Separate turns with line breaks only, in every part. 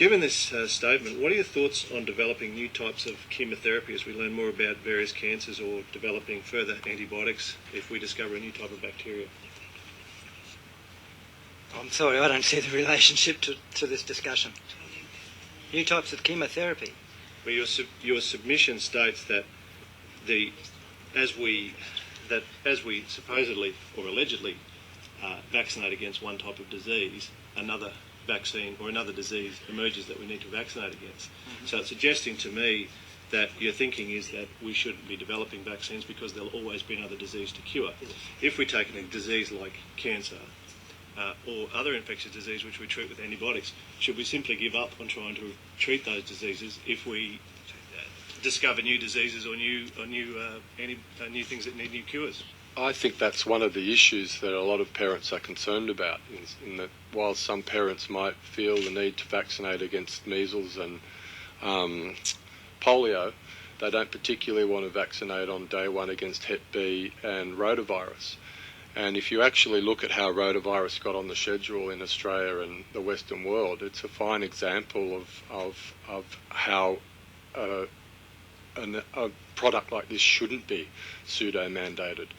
Given this statement, what are your thoughts on developing new types of chemotherapy as we learn more about various cancers, or developing further antibiotics if we discover a new type of bacteria?
I'm sorry, I don't see the relationship to this discussion. New types of chemotherapy.
Well, your submission states that as we supposedly or allegedly vaccinate against one type of disease, another vaccine or another disease emerges that we need to vaccinate against. Mm-hmm. So it's suggesting to me that your thinking is that we shouldn't be developing vaccines because there'll always be another disease to cure. If we take a disease like cancer or other infectious disease which we treat with antibiotics, should we simply give up on trying to treat those diseases if we discover new diseases or new things that need new cures?
I think that's one of the issues that a lot of parents are concerned about, in that while some parents might feel the need to vaccinate against measles and polio, they don't particularly want to vaccinate on day one against Hep B and rotavirus. And if you actually look at how rotavirus got on the schedule in Australia and the Western world, it's a fine example of how a product like this shouldn't be pseudo-mandated.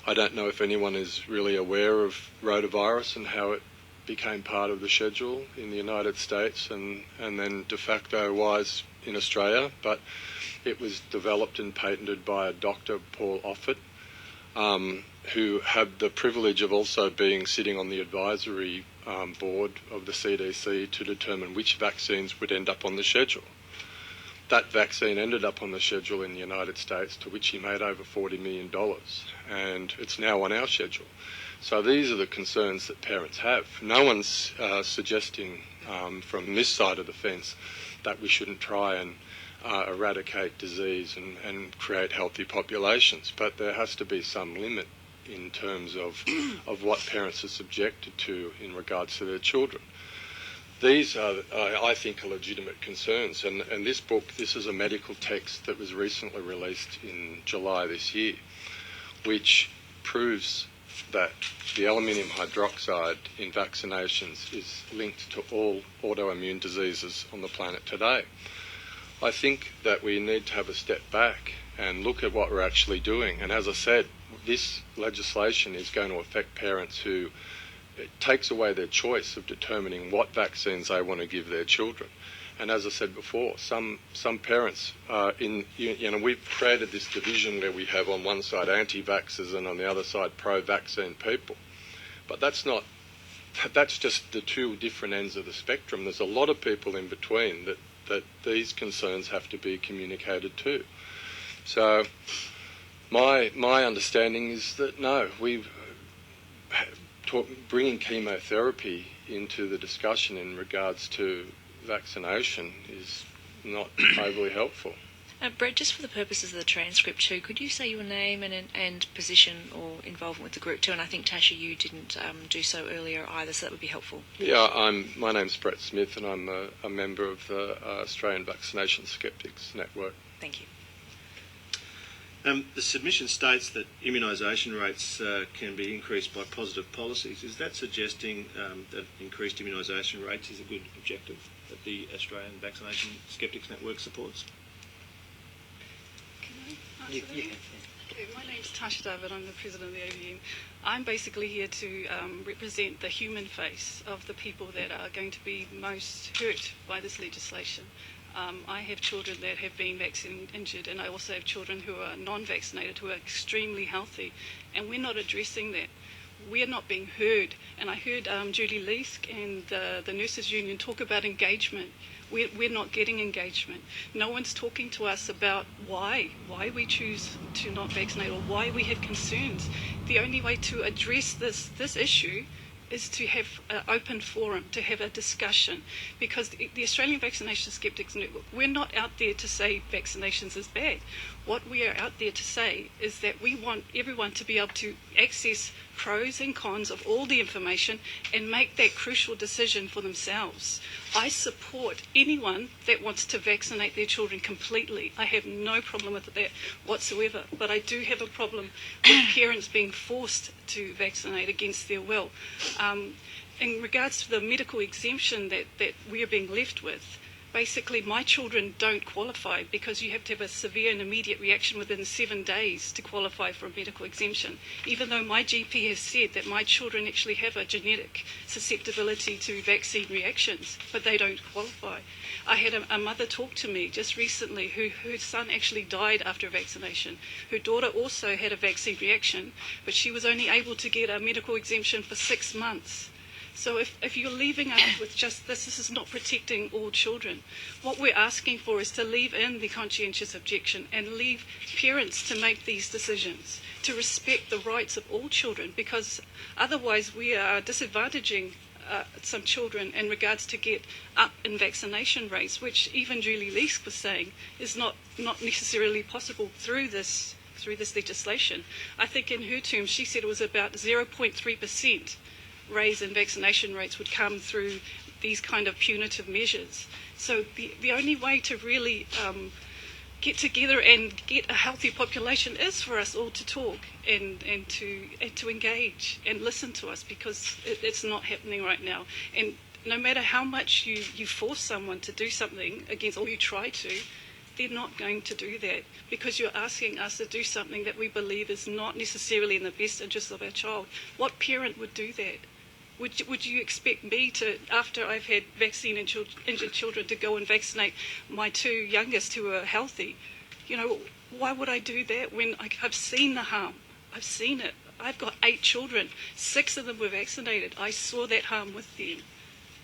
I don't know if anyone is really aware of rotavirus and how it became part of the schedule in the United States and then de facto wise in Australia, but it was developed and patented by a Dr. Paul Offit, who had the privilege of also sitting on the advisory board of the CDC to determine which vaccines would end up on the schedule. That vaccine ended up on the schedule in the United States, to which he made over $40 million, and it's now on our schedule. So these are the concerns that parents have. No one's suggesting from this side of the fence that we shouldn't try and eradicate disease and create healthy populations, but there has to be some limit in terms of what parents are subjected to in regards to their children. These are, I think, are legitimate concerns, and this book, this is a medical text that was recently released in July this year, which proves that the aluminium hydroxide in vaccinations is linked to all autoimmune diseases on the planet today. I think that we need to have a step back and look at what we're actually doing, and as I said, this legislation is going to affect parents who it takes away their choice of determining what vaccines they want to give their children. And as I said before, some parents we've created this division where we have on one side anti-vaxxers and on the other side pro-vaccine people. But that's just the two different ends of the spectrum. There's a lot of people in between that these concerns have to be communicated to. So my understanding is that no, bringing chemotherapy into the discussion in regards to vaccination is not overly helpful.
Brett, just for the purposes of the transcript too, could you say your name and position or involvement with the group too? And I think, Tasha, you didn't do so earlier either, so that would be helpful.
Yeah, my name's Brett Smith, and I'm a member of the Australian Vaccination-Skeptics network.
Thank you.
The submission states that immunisation rates can be increased by positive policies. Is that suggesting that increased immunisation rates is a good objective that the Australian Vaccination-Skeptics network supports?
Can I answer that? My name's Tasha David, I'm the president of the AVM. I'm basically here to represent the human face of the people that are going to be most hurt by this legislation. I have children that have been vaccine injured, and I also have children who are non-vaccinated who are extremely healthy, and we're not addressing that. We're not being heard. And I heard Julie Leask and the Nurses Union talk about engagement. We're not getting engagement. No one's talking to us about why we choose to not vaccinate or why we have concerns. The only way to address this issue is to have an open forum, to have a discussion, because the Australian Vaccination-Skeptics Network, we're not out there to say vaccinations is bad. What we are out there to say is that we want everyone to be able to access pros and cons of all the information and make that crucial decision for themselves. I support anyone that wants to vaccinate their children completely. I have no problem with that whatsoever, but I do have a problem with parents being forced to vaccinate against their will. in regards to the medical exemption that we are being left with, basically my children don't qualify because you have to have a severe and immediate reaction within 7 days to qualify for a medical exemption, even though my GP has said that my children actually have a genetic susceptibility to vaccine reactions, but they don't qualify. I had a mother talk to me just recently her son actually died after vaccination. Her daughter also had a vaccine reaction, but she was only able to get a medical exemption for 6 months. So if you're leaving us with just this is not protecting all children. What we're asking for is to leave in the conscientious objection and leave parents to make these decisions, to respect the rights of all children, because otherwise we are disadvantaging some children in regards to get up in vaccination rates, which even Julie Leask was saying is not necessarily possible through this legislation. I think in her terms she said it was about 0.3% raise in vaccination rates would come through these kind of punitive measures. So the only way to really get together and get a healthy population is for us all to talk and to engage and listen to us, because it's not happening right now. And no matter how much you force someone to do something against, or you try to, they're not going to do that, because you're asking us to do something that we believe is not necessarily in the best interest of our child. What parent would do that? Would you expect me to, after I've had vaccine-injured children, to go and vaccinate my 2 youngest who are healthy? You know, why would I do that when I've seen the harm? I've seen it. I've got 8 children. 6 of them were vaccinated. I saw that harm with them.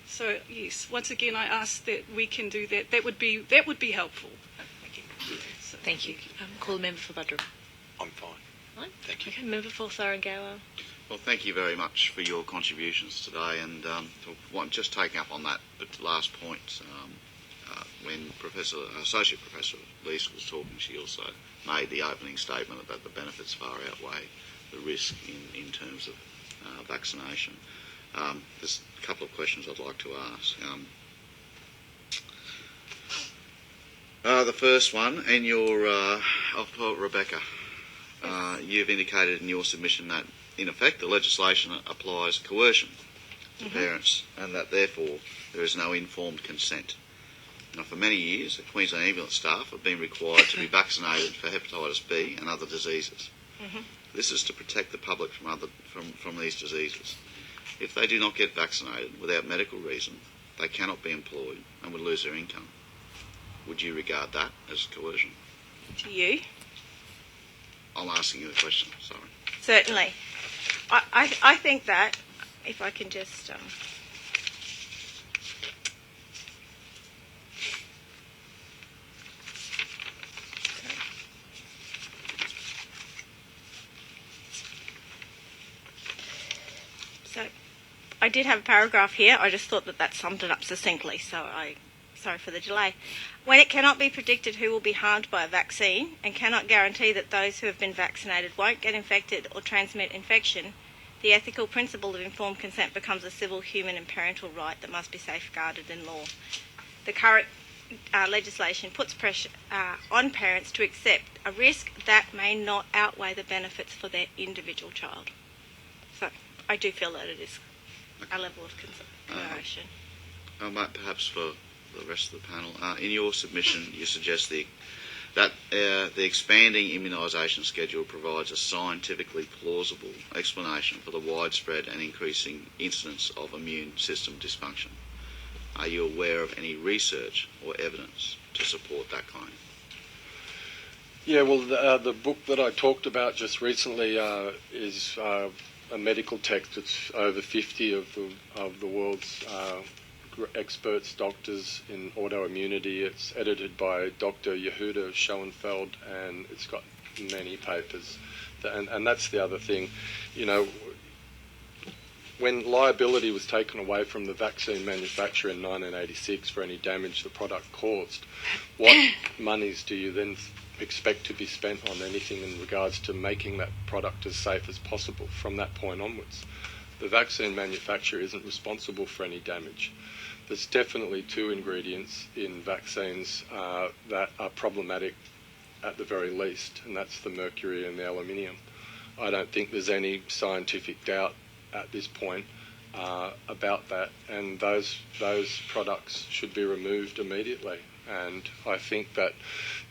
So yes, once again, I ask that we can do that. That would be helpful. So,
Thank you. Call the member for Buderim.
I'm fine.
Right.
Thank you.
Okay, member for Thoringower.
Well, thank you very much for your contributions today, and just taking up on that last point, when Associate Professor Leask was talking, she also made the opening statement that the benefits far outweigh the risk in terms of vaccination. There's a couple of questions I'd like to ask. The first one, in your, Rebecca, you've indicated in your submission that in effect, the legislation applies coercion to parents, and that therefore there is no informed consent. Now, for many years, the Queensland ambulance staff have been required to be vaccinated for hepatitis B and other diseases. This is to protect the public from these diseases. If they do not get vaccinated without medical reason, they cannot be employed and would lose their income. Would you regard that as coercion?
To you?
I'm asking you the question, sorry.
Certainly. I think that, if I can just... So, I did have a paragraph here. I just thought that summed it up succinctly, so sorry for the delay. When it cannot be predicted who will be harmed by a vaccine and cannot guarantee that those who have been vaccinated won't get infected or transmit infection, the ethical principle of informed consent becomes a civil, human and parental right that must be safeguarded in law. The current legislation puts pressure on parents to accept a risk that may not outweigh the benefits for their individual child. So I do feel that it is a level of consideration.
Perhaps for the rest of the panel, in your submission you suggest that the expanding immunisation schedule provides a scientifically plausible explanation for the widespread and increasing incidence of immune system dysfunction. Are you aware of any research or evidence to support that claim?
Yeah, well, the book that I talked about just recently is a medical text. It's over 50 of the world's experts, doctors in autoimmunity. It's edited by Dr. Yehuda Schoenfeld, and it's got many papers. And that's the other thing, you know, when liability was taken away from the vaccine manufacturer in 1986 for any damage the product caused, what monies do you then expect to be spent on anything in regards to making that product as safe as possible from that point onwards? The vaccine manufacturer isn't responsible for any damage. There's definitely 2 ingredients in vaccines that are problematic at the very least, and that's the mercury and the aluminium. I don't think there's any scientific doubt at this point about that, and those products should be removed immediately. And I think that,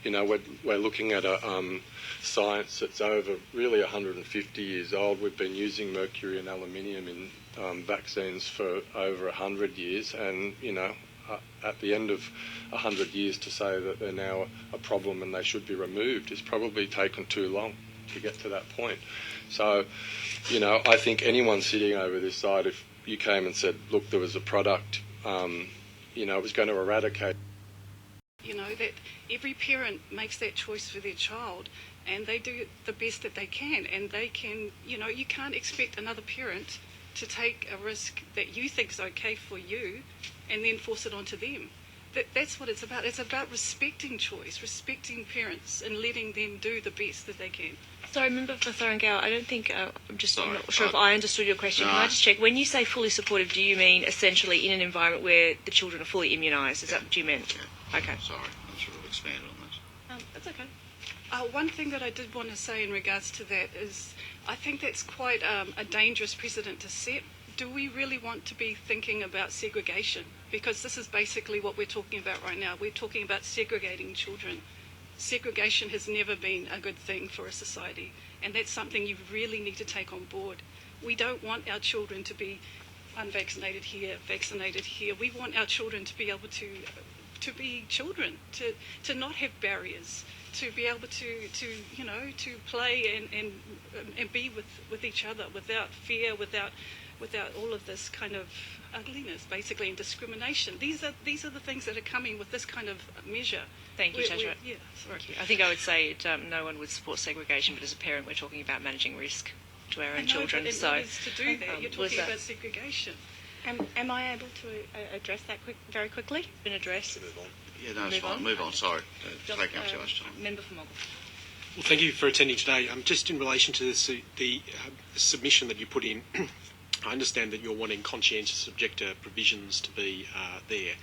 you know, we're looking at a science that's over really 150 years old. We've been using mercury and aluminium in vaccines for over 100 years, and, you know, at the end of 100 years to say that they're now a problem and they should be removed is probably taken too long to get to that point. So, you know, I think anyone sitting over this side, if you came and said, look, there was a product, you know, it was going to eradicate.
You know, that every parent makes that choice for their child, and they do the best that they can, and they can, you know, you can't expect another parent to take a risk that you think is okay for you and then force it onto them. That's what it's about. It's about respecting choice, respecting parents, and letting them do the best that they can.
Sorry, member for Thorngower, I don't think, I'm
Sorry,
not sure if I understood your question.
No.
Can I just check, when you say fully supportive, do you mean essentially in an environment where the children are fully immunised? Is that what you meant?
Yeah.
Okay.
Sorry, I should have expanded on that.
That's okay.
One thing that I did want to say in regards to that is I think that's quite a dangerous precedent to set. Do we really want to be thinking about segregation? Because this is basically what we're talking about right now. We're talking about segregating children. Segregation has never been a good thing for a society, and that's something you really need to take on board. We don't want our children to be unvaccinated here, vaccinated here. We want our children to be able to be children, to not have barriers, to be able to you know, to play and be with each other without fear, without all of this kind of ugliness, basically, and discrimination. These are the things that are coming with this kind of measure.
Thank you, Tasha.
Yeah, sorry.
Thank you. I think I would say no one would support segregation, but as a parent, we're talking about managing risk to our own children.
But in
So,
order to do that, you're talking about segregation.
Am I able to address that very quickly?
been addressed.
Yeah, no, it's
Move
fine.
on.
Move on. Sorry, taking up too much time.
Member for Moggle.
Well, thank you for attending today. Just in relation to the submission that you put in, I understand that you're wanting conscientious objector provisions to be there.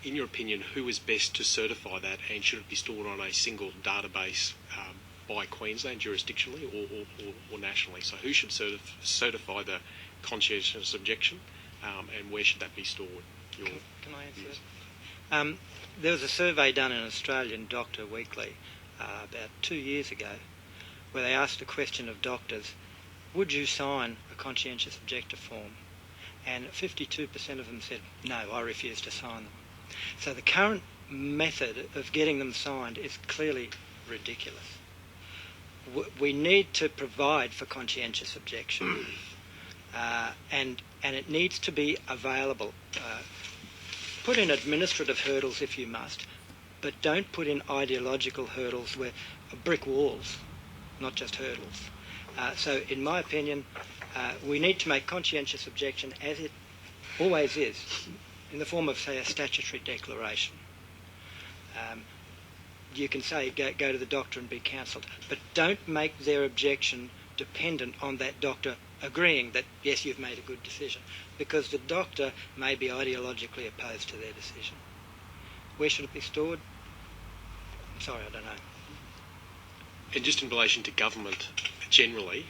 In your opinion, who is best to certify that, and should it be stored on a single database by Queensland jurisdictionally or nationally? So who should certify the conscientious objection, and where should that be stored?
Can I answer that? There was a survey done in Australian Doctor Weekly about 2 years ago where they asked a question of doctors, would you sign a conscientious objector form? And 52% of them said, no, I refuse to sign them. So the current method of getting them signed is clearly ridiculous. We need to provide for conscientious objection, and it needs to be available. Put in administrative hurdles if you must, but don't put in ideological hurdles where brick walls, not just hurdles. So in my opinion, we need to make conscientious objection, as it always is, in the form of, say, a statutory declaration. You can say, go to the doctor and be counselled, but don't make their objection dependent on that doctor agreeing that, yes, you've made a good decision, because the doctor may be ideologically opposed to their decision. Where should it be stored? I'm sorry, I don't know.
And just in relation to government generally,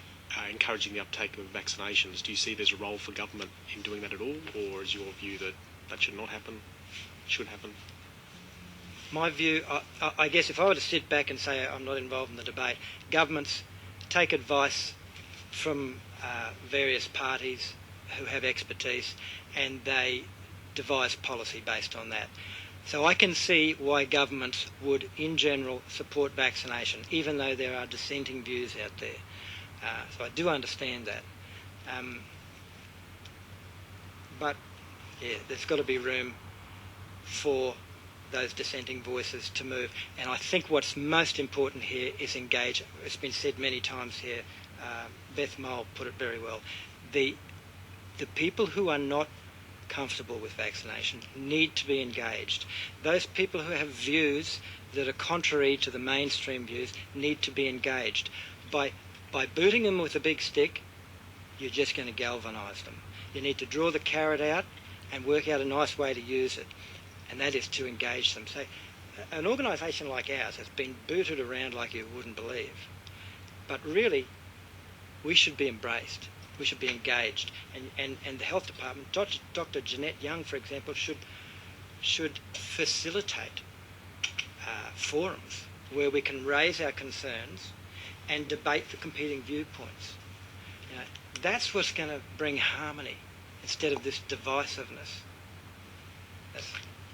encouraging the uptake of vaccinations, do you see there's a role for government in doing that at all, or is your view that that should not happen, should happen?
My view, I guess if I were to sit back and say I'm not involved in the debate, governments take advice from various parties who have expertise, and they devise policy based on that. So I can see why governments would, in general, support vaccination, even though there are dissenting views out there. So I do understand that. But, yeah, there's got to be room for those dissenting voices to move. And I think what's most important here is engage. It's been said many times here. Beth Mole put it very well. The people who are not comfortable with vaccination need to be engaged. Those people who have views that are contrary to the mainstream views need to be engaged. By booting them with a big stick, you're just going to galvanise them. You need to draw the carrot out and work out a nice way to use it, and that is to engage them. So an organisation like ours has been booted around like you wouldn't believe, but really we should be embraced. We should be engaged, and the health department, Dr. Jeanette Young, for example, should facilitate forums where we can raise our concerns and debate the competing viewpoints. You know, that's what's going to bring harmony instead of this divisiveness.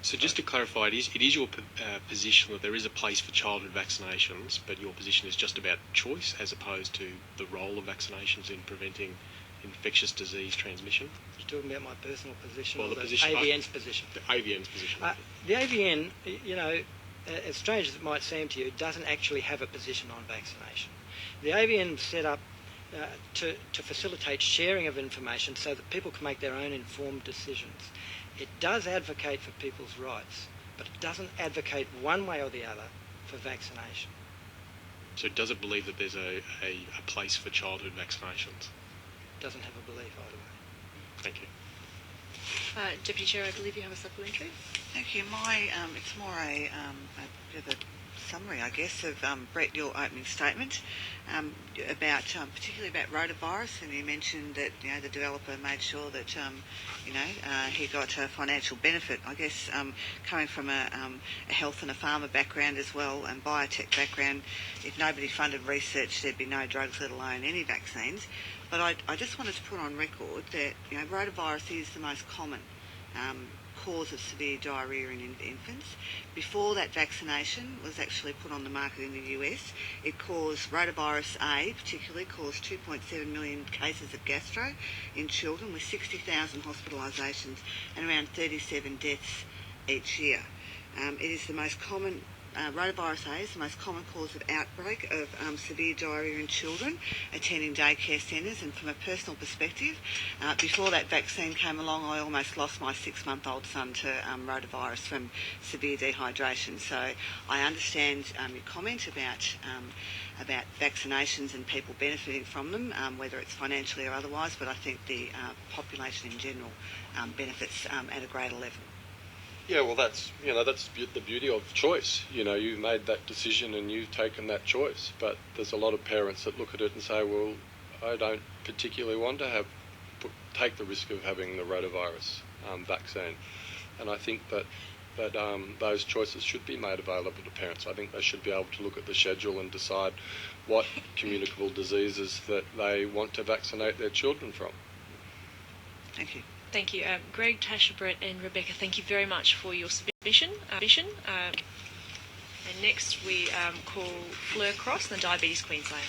So just to clarify, it is your position that there is a place for childhood vaccinations, but your position is just about choice as opposed to the role of vaccinations in preventing infectious disease transmission?
You're talking about my personal position,
Well,
or
the
the
position,
AVN's position?
The AVN's position.
The AVN, you know, as strange as it might seem to you, doesn't actually have a position on vaccination. The AVN was set up to facilitate sharing of information so that people can make their own informed decisions. It does advocate for people's rights, but it doesn't advocate one way or the other for vaccination.
So does it believe that there's a place for childhood vaccinations?
It doesn't have a belief either way.
Thank you.
Deputy Chair, I believe you have a supplementary.
Thank you. It's more a bit of a summary, I guess, of Brett, your opening statement about particularly about rotavirus, and you mentioned that the developer made sure that he got a financial benefit. I guess coming from a health and a pharma background as well, and biotech background, if nobody funded research, there'd be no drugs, let alone any vaccines. But I just wanted to put on record that rotavirus is the most common cause of severe diarrhoea in infants. Before that vaccination was actually put on the market in the US, it caused rotavirus A, particularly caused 2.7 million cases of gastro in children, with 60,000 hospitalisations and around 37 deaths each year. It is the most common. Rotavirus A is the most common cause of outbreak of severe diarrhoea in children attending daycare centres, and from a personal perspective, before that vaccine came along, I almost lost my 6-month-old son to rotavirus from severe dehydration. So I understand your comment about vaccinations and people benefiting from them, whether it's financially or otherwise, but I think the population in general benefits at a greater level.
Yeah, well, that's the beauty of choice. You've made that decision and you've taken that choice. But there's a lot of parents that look at it and say, well, I don't particularly want to take the risk of having the rotavirus vaccine. And I think that those choices should be made available to parents. I think they should be able to look at the schedule and decide what communicable diseases that they want to vaccinate their children from.
Thank you.
Thank you. Greg, Tasha, Brett and Rebecca, thank you very much for your submission. And next we call Fleur Cross, the Diabetes Queensland.